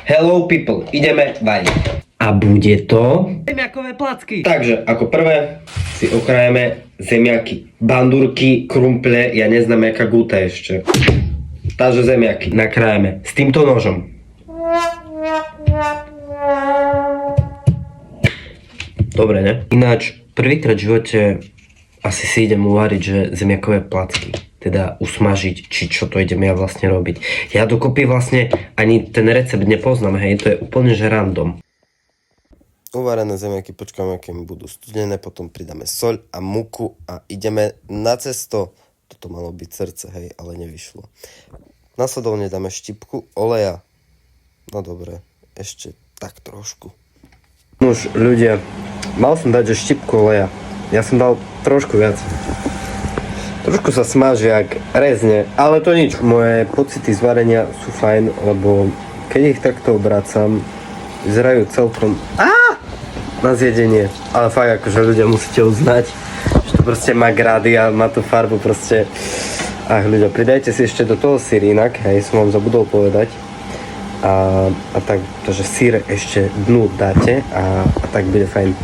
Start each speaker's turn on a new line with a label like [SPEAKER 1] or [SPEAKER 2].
[SPEAKER 1] Hello people, ideme variť. A bude to zemiakové placky. Takže ako prvé si okrajeme zemiaky, bandurky, krumple, ja neznám jaká gúta ešte. Takže zemiaky nakrájeme s týmto nožom. Dobre, ne? Ináč, prvýkrát v živote asi si idem uvariť, že zemiakové placky. Teda usmažiť, či čo to idem ja vlastne robiť. Ja dokopy vlastne ani ten recept nepoznám, hej, to je úplne že random. Uvarené zemiaky počkáme, kým budú studené, potom pridáme soľ a múku a ideme na cesto. Toto malo byť srdce, hej, ale nevyšlo. Nasledovne dáme štipku oleja. No dobre, ešte tak trošku. Už ľudia, mal som dať, že štipku oleja. Ja som dal trošku viac. Trošku sa smáži jak rezne, ale to nič. Moje pocity z varenia sú fajn, lebo keď ich takto obracam, vyzerajú celkom na zjedenie. Ale fakt akože ľudia musíte uznať, že to proste má grády a má tú farbu proste. Ach ľudia, pridajte si ešte do toho syr inak, hej, som vám zabudol povedať. A tak, takže syr ešte dnu dáte a tak bude fajn.